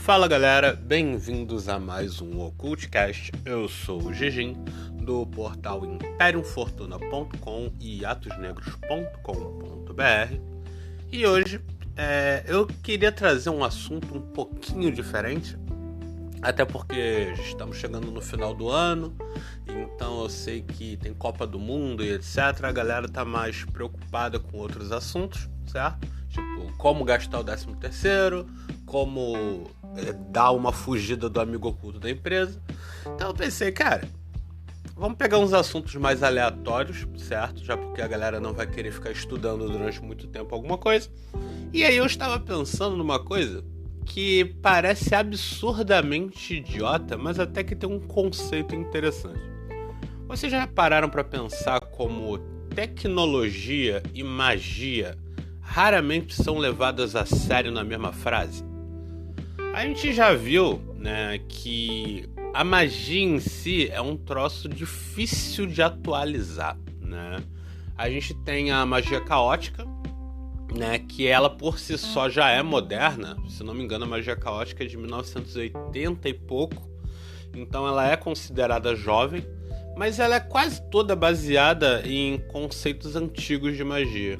Fala galera, bem-vindos a mais um Occultcast. Eu sou o Gigim, do portal imperiumfortuna.com e atosnegros.com.br. E hoje eu queria trazer um assunto um pouquinho diferente, até porque estamos chegando no final do ano, então eu sei que tem Copa do Mundo e etc. A galera tá mais preocupada com outros assuntos, certo? Tipo, como gastar o 13º, como dar uma fugida do amigo oculto da empresa. Então eu pensei, cara, vamos pegar uns assuntos mais aleatórios, certo? Já porque a galera não vai querer ficar estudando durante muito tempo alguma coisa. E aí eu estava pensando numa coisa que parece absurdamente idiota, mas até que tem um conceito interessante. Vocês já pararam para pensar como tecnologia e magia raramente são levadas a sério na mesma frase? A gente já viu, né, que a magia em si é um troço difícil de atualizar, né? A gente tem a magia caótica, né, que ela por si só já é moderna. Se não me engano, a magia caótica é de 1980 e pouco, então ela é considerada jovem, mas ela é quase toda baseada em conceitos antigos de magia.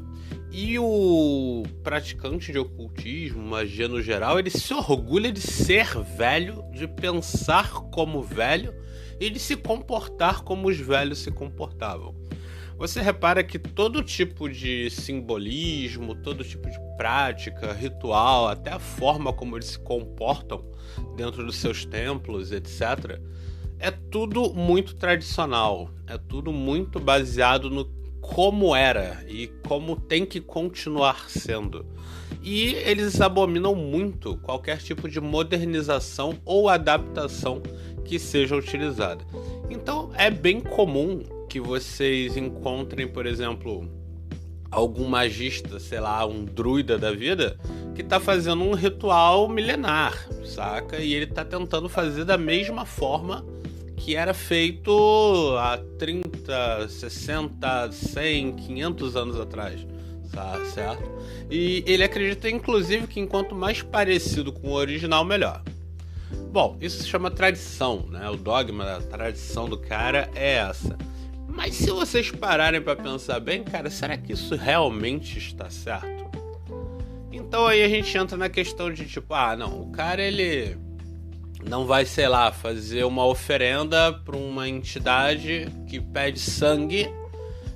E o praticante de ocultismo, magia no geral, ele se orgulha de ser velho, de pensar como velho e de se comportar como os velhos se comportavam. Você repara que todo tipo de simbolismo, todo tipo de prática, ritual, até a forma como eles se comportam dentro dos seus templos, etc., é tudo muito tradicional, é tudo muito baseado no como era e como tem que continuar sendo. E eles abominam muito qualquer tipo de modernização ou adaptação que seja utilizada. Então é bem comum que vocês encontrem, por exemplo, algum magista, sei lá, um druida da vida, que tá fazendo um ritual milenar, saca? E ele tá tentando fazer da mesma forma que era feito há 30, 60, 100, 500 anos atrás, certo? E ele acredita, inclusive, que enquanto mais parecido com o original, melhor. Bom, isso se chama tradição, né? O dogma da tradição do cara é essa. Mas se vocês pararem para pensar bem, cara, será que isso realmente está certo? Então aí a gente entra na questão de tipo, não, o cara ele não vai, sei lá, fazer uma oferenda para uma entidade que pede sangue.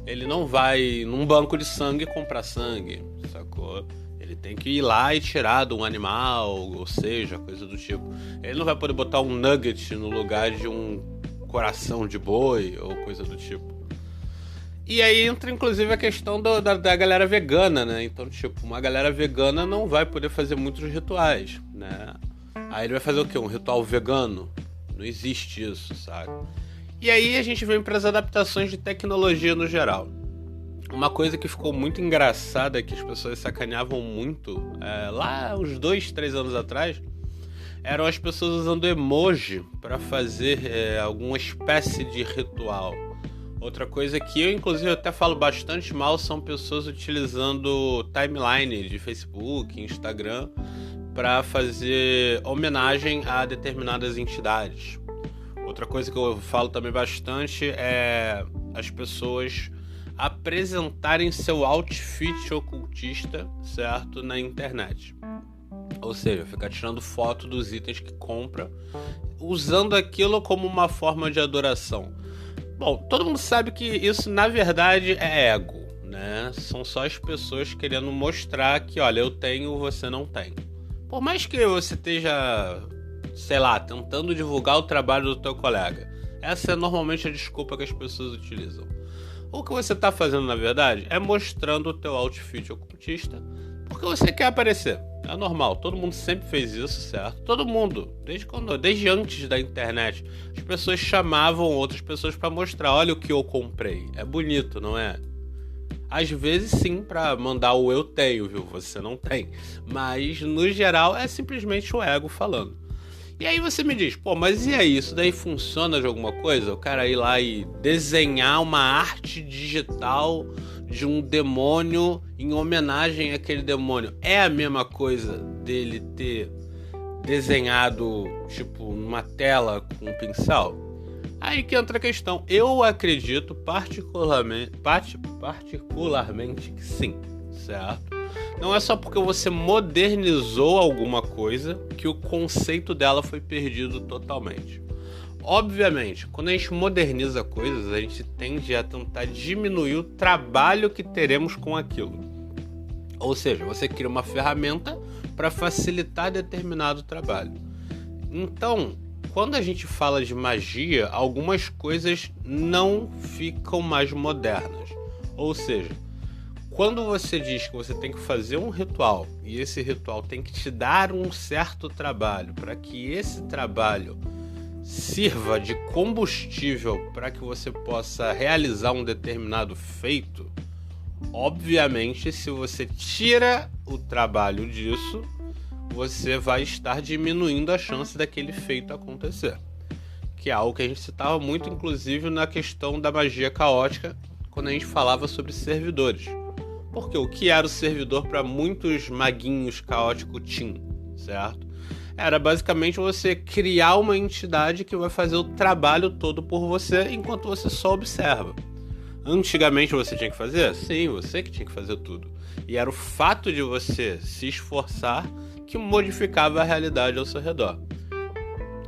Ele não vai num banco de sangue comprar sangue, sacou? Ele tem que ir lá e tirar de um animal, ou seja, coisa do tipo. Ele não vai poder botar um nugget no lugar de um coração de boi, ou coisa do tipo. E aí entra inclusive a questão da galera vegana, né? Então, tipo, uma galera vegana não vai poder fazer muitos rituais, né? Aí ele vai fazer o quê? Um ritual vegano? Não existe isso, sabe? E aí a gente vem para as adaptações de tecnologia no geral. Uma coisa que ficou muito engraçada, que as pessoas sacaneavam muito, lá uns 2, 3 anos atrás, eram as pessoas usando emoji para fazer alguma espécie de ritual. Outra coisa que eu, inclusive, até falo bastante mal são pessoas utilizando timeline de Facebook, Instagram, para fazer homenagem a determinadas entidades. Outra coisa que eu falo também bastante é as pessoas apresentarem seu outfit ocultista, certo, na internet. Ou seja, ficar tirando foto dos itens que compra, usando aquilo como uma forma de adoração. Bom, todo mundo sabe que isso na verdade é ego, né? São só as pessoas querendo mostrar que, olha, eu tenho, você não tem. Por mais que você esteja, sei lá, tentando divulgar o trabalho do teu colega, essa é normalmente a desculpa que as pessoas utilizam. O que você está fazendo, na verdade, é mostrando o teu outfit ocultista porque você quer aparecer. É normal, todo mundo sempre fez isso, certo? Todo mundo, desde antes da internet, as pessoas chamavam outras pessoas para mostrar, olha o que eu comprei. É bonito, não é? Às vezes sim, pra mandar o eu tenho, viu? Você não tem. Mas no geral é simplesmente o ego falando. E aí você me diz, pô, mas e aí? Isso daí funciona de alguma coisa? O cara ir lá e desenhar uma arte digital de um demônio em homenagem àquele demônio. É a mesma coisa dele ter desenhado, tipo, numa tela com um pincel? Aí que entra a questão. Eu acredito particularmente que sim, certo? Não é só porque você modernizou alguma coisa que o conceito dela foi perdido totalmente. Obviamente, quando a gente moderniza coisas, a gente tende a tentar diminuir o trabalho que teremos com aquilo. Ou seja, você cria uma ferramenta para facilitar determinado trabalho. Então, quando a gente fala de magia, algumas coisas não ficam mais modernas. Ou seja, quando você diz que você tem que fazer um ritual e esse ritual tem que te dar um certo trabalho para que esse trabalho sirva de combustível para que você possa realizar um determinado feito, obviamente, se você tira o trabalho disso, você vai estar diminuindo a chance daquele feito acontecer. Que é algo que a gente citava muito, inclusive, na questão da magia caótica, quando a gente falava sobre servidores. Porque o que era o servidor para muitos maguinhos caótico team, certo? Era basicamente você criar uma entidade que vai fazer o trabalho todo por você enquanto você só observa. Antigamente você tinha que fazer? Sim, você que tinha que fazer tudo. E era o fato de você se esforçar que modificava a realidade ao seu redor.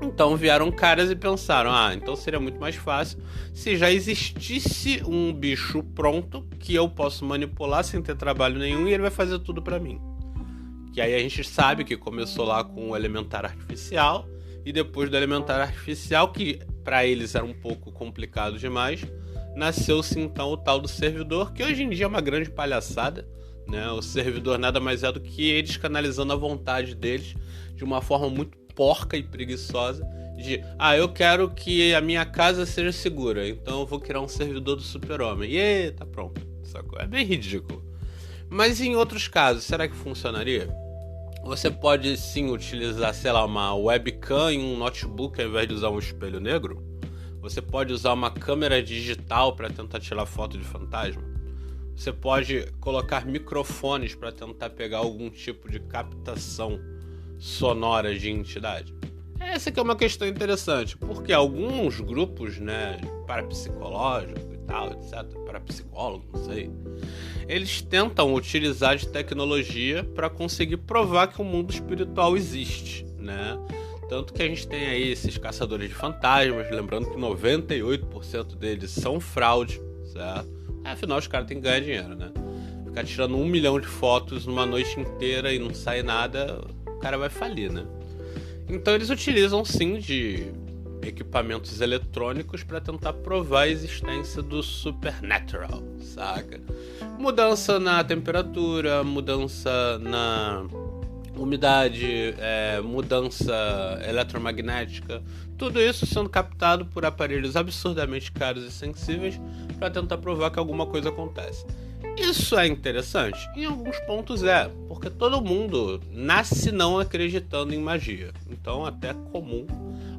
Então vieram caras e pensaram, então seria muito mais fácil se já existisse um bicho pronto que eu posso manipular sem ter trabalho nenhum e ele vai fazer tudo pra mim. Que aí a gente sabe que começou lá com o elementar artificial e depois do elementar artificial, que para eles era um pouco complicado demais, nasceu-se então o tal do servidor, que hoje em dia é uma grande palhaçada, né? O servidor nada mais é do que eles canalizando a vontade deles de uma forma muito porca e preguiçosa de, eu quero que a minha casa seja segura, então eu vou criar um servidor do Super-Homem. E tá pronto. Sacou? É bem ridículo. Mas em outros casos, será que funcionaria? Você pode sim utilizar, sei lá, uma webcam em um notebook ao invés de usar um espelho negro? Você pode usar uma câmera digital para tentar tirar foto de fantasma? Você pode colocar microfones para tentar pegar algum tipo de captação sonora de entidade? Essa que é uma questão interessante, porque alguns grupos, né, parapsicológicos e tal, etc., parapsicólogos, não sei, eles tentam utilizar de tecnologia para conseguir provar que o mundo espiritual existe, né? Tanto que a gente tem aí esses caçadores de fantasmas, lembrando que 98% deles são fraude, certo? Afinal, os caras têm que ganhar dinheiro, né? Ficar tirando 1 milhão de fotos numa noite inteira e não sai nada, o cara vai falir, né? Então eles utilizam sim de equipamentos eletrônicos para tentar provar a existência do supernatural, saca? Mudança na temperatura, mudança na umidade, mudança eletromagnética, tudo isso sendo captado por aparelhos absurdamente caros e sensíveis para tentar provar que alguma coisa acontece. Isso é interessante? Em alguns pontos porque todo mundo nasce não acreditando em magia. Então até é comum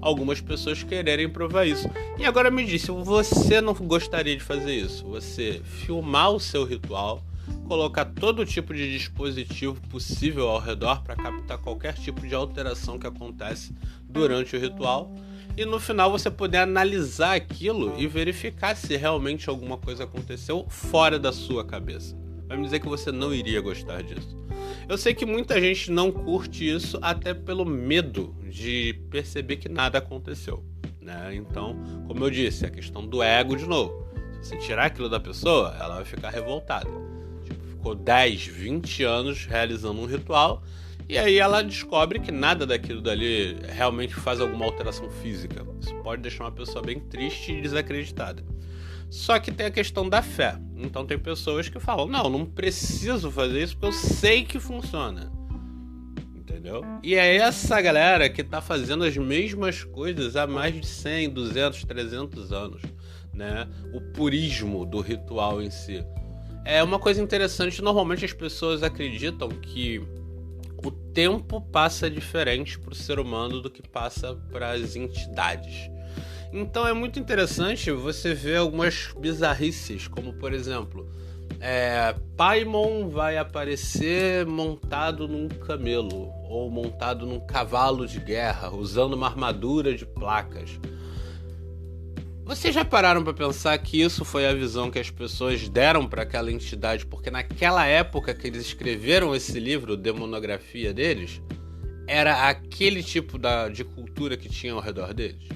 algumas pessoas quererem provar isso. E agora me diz, se você não gostaria de fazer isso, você filmar o seu ritual, colocar todo tipo de dispositivo possível ao redor para captar qualquer tipo de alteração que acontece durante o ritual, e no final você poder analisar aquilo e verificar se realmente alguma coisa aconteceu fora da sua cabeça. Vai me dizer que você não iria gostar disso. Eu sei que muita gente não curte isso até pelo medo de perceber que nada aconteceu, né? Então, como eu disse, a questão do ego de novo. Se você tirar aquilo da pessoa, ela vai ficar revoltada. Tipo, ficou 10, 20 anos realizando um ritual e aí ela descobre que nada daquilo dali realmente faz alguma alteração física. Isso pode deixar uma pessoa bem triste e desacreditada. Só que tem a questão da fé. Então tem pessoas que falam, não preciso fazer isso porque eu sei que funciona. Entendeu? E é essa galera que tá fazendo as mesmas coisas há mais de 100, 200, 300 anos, né? O purismo do ritual em si. É uma coisa interessante, normalmente as pessoas acreditam que o tempo passa diferente para o ser humano do que passa para as entidades. Então é muito interessante você ver algumas bizarrices, como por exemplo, Paimon vai aparecer montado num camelo ou montado num cavalo de guerra, usando uma armadura de placas. Vocês já pararam para pensar que isso foi a visão que as pessoas deram para aquela entidade? Porque naquela época que eles escreveram esse livro, demonografia deles, era aquele tipo de cultura que tinha ao redor deles.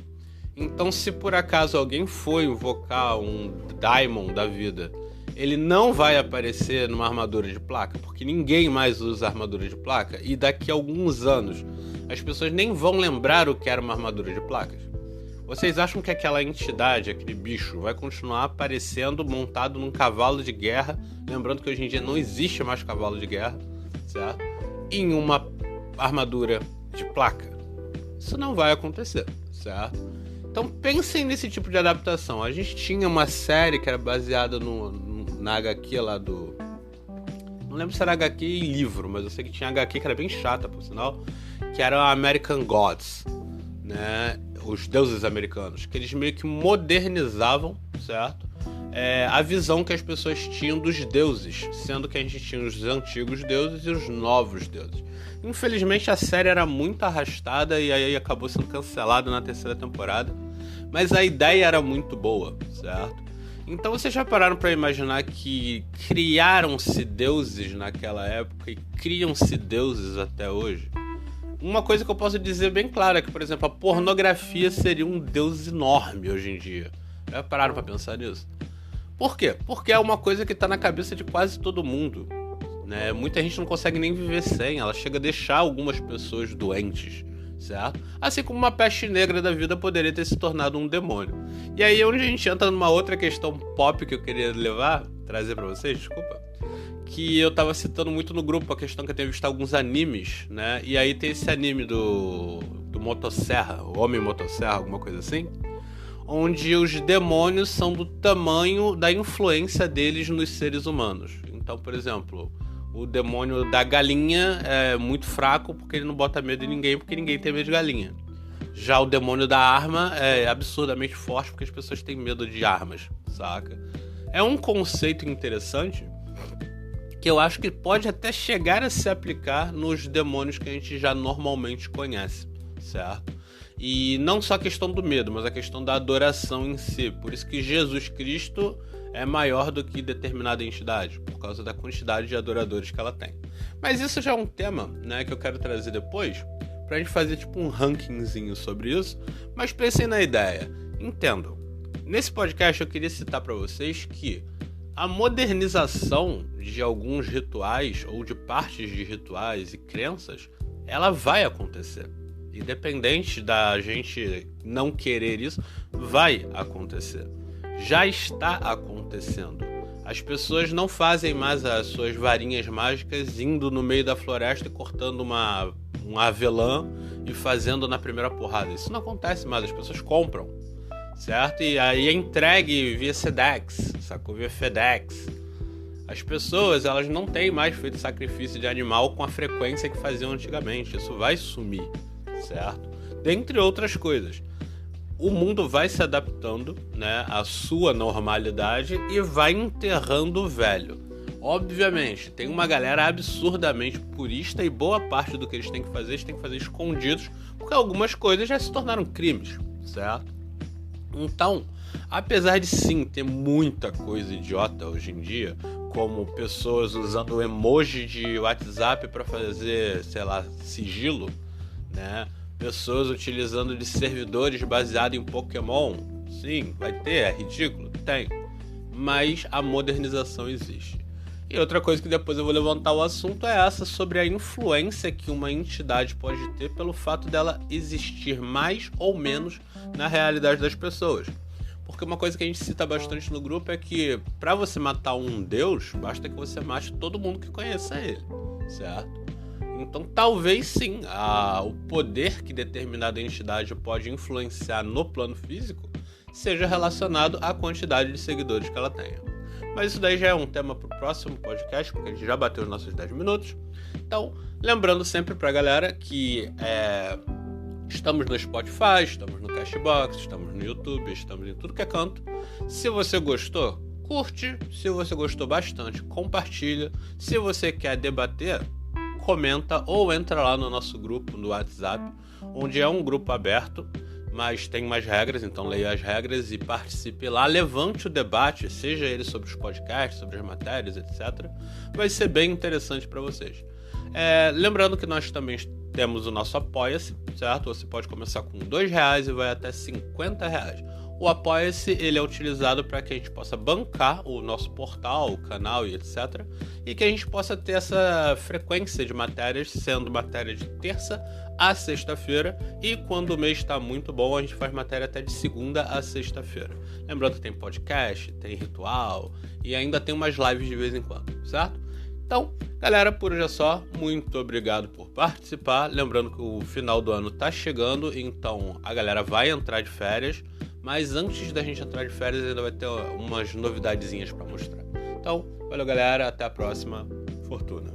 Então, se por acaso alguém for invocar um Daimon da vida, ele não vai aparecer numa armadura de placa, porque ninguém mais usa armadura de placa, e daqui a alguns anos as pessoas nem vão lembrar o que era uma armadura de placas. Vocês acham que aquela entidade, aquele bicho, vai continuar aparecendo montado num cavalo de guerra, lembrando que hoje em dia não existe mais cavalo de guerra, certo? Em uma armadura de placa? Isso não vai acontecer, certo? Então pensem nesse tipo de adaptação. A gente tinha uma série que era baseada na HQ lá do... Não lembro se era HQ e livro, mas eu sei que tinha HQ que era bem chata, por sinal, que era American Gods, né? Os deuses americanos, que eles meio que modernizavam, certo? A visão que as pessoas tinham dos deuses, sendo que a gente tinha os antigos deuses e os novos deuses. Infelizmente a série era muito arrastada e aí acabou sendo cancelada na terceira temporada, mas a ideia era muito boa, certo? Então vocês já pararam para imaginar que criaram-se deuses naquela época e criam-se deuses até hoje? Uma coisa que eu posso dizer bem clara é que, por exemplo, a pornografia seria um deus enorme hoje em dia. Já pararam para pensar nisso? Por quê? Porque é uma coisa que está na cabeça de quase todo mundo, né? Muita gente não consegue nem viver sem, ela chega a deixar algumas pessoas doentes, certo? Assim como uma peste negra da vida poderia ter se tornado um demônio. E aí é onde a gente entra numa outra questão pop que eu queria trazer pra vocês, desculpa, que eu tava citando muito no grupo, a questão que eu tenho visto alguns animes, né? E aí tem esse anime do Motosserra, o Homem Motosserra, alguma coisa assim, onde os demônios são do tamanho da influência deles nos seres humanos. Então, por exemplo, o demônio da galinha é muito fraco porque ele não bota medo em ninguém, porque ninguém tem medo de galinha. Já o demônio da arma é absurdamente forte porque as pessoas têm medo de armas, saca? É um conceito interessante que eu acho que pode até chegar a se aplicar nos demônios que a gente já normalmente conhece, certo? E não só a questão do medo, mas a questão da adoração em si. Por isso que Jesus Cristo é maior do que determinada entidade, por causa da quantidade de adoradores que ela tem. Mas isso já é um tema, né, que eu quero trazer depois, pra gente fazer tipo um rankingzinho sobre isso. Mas pensem na ideia, entendam. Nesse podcast eu queria citar para vocês que a modernização de alguns rituais ou de partes de rituais e crenças, ela vai acontecer. Independente da gente não querer isso, vai acontecer. Já está acontecendo. As pessoas não fazem mais as suas varinhas mágicas indo no meio da floresta e cortando um avelã e fazendo na primeira porrada. Isso não acontece mais, as pessoas compram, certo? E aí é entregue via Sedex, sacou? Via FedEx. As pessoas, elas não têm mais feito sacrifício de animal com a frequência que faziam antigamente. Isso vai sumir, certo? Dentre outras coisas. O mundo vai se adaptando, né, à sua normalidade e vai enterrando o velho. Obviamente, tem uma galera absurdamente purista e boa parte do que eles têm que fazer escondidos, porque algumas coisas já se tornaram crimes, certo? Então, apesar de sim ter muita coisa idiota hoje em dia, como pessoas usando emoji de WhatsApp para fazer, sei lá, sigilo, né? Pessoas utilizando de servidores baseados em Pokémon. Sim, vai ter, é ridículo? Tem. Mas a modernização existe. E outra coisa que depois eu vou levantar o assunto é essa, sobre a influência que uma entidade pode ter pelo fato dela existir mais ou menos na realidade das pessoas. Porque uma coisa que a gente cita bastante no grupo é que para você matar um deus, basta que você mate todo mundo que conheça ele, certo? Então talvez sim, o poder que determinada entidade pode influenciar no plano físico seja relacionado à quantidade de seguidores que ela tenha. Mas isso daí já é um tema para o próximo podcast, porque a gente já bateu os nossos 10 minutos. Então, lembrando sempre pra galera que estamos no Spotify, estamos no Cashbox, estamos no YouTube, estamos em tudo que é canto. Se você gostou, curte. Se você gostou bastante, compartilha. Se você quer debater, comenta ou entra lá no nosso grupo no WhatsApp, onde é um grupo aberto, mas tem umas regras, então leia as regras e participe lá. Levante o debate, seja ele sobre os podcasts, sobre as matérias, etc. Vai ser bem interessante para vocês. Lembrando que nós também temos o nosso Apoia-se, certo? Você pode começar com R$2 e vai até R$50. O Apoia-se, ele é utilizado para que a gente possa bancar o nosso portal, o canal e etc. E que a gente possa ter essa frequência de matérias, sendo matéria de terça a sexta-feira. E quando o mês está muito bom, a gente faz matéria até de segunda a sexta-feira. Lembrando que tem podcast, tem ritual e ainda tem umas lives de vez em quando, certo? Então, galera, por hoje é só. Muito obrigado por participar. Lembrando que o final do ano tá chegando, então a galera vai entrar de férias. Mas antes da gente entrar de férias, ainda vai ter umas novidadezinhas para mostrar. Então, valeu, galera. Até a próxima. Fortuna.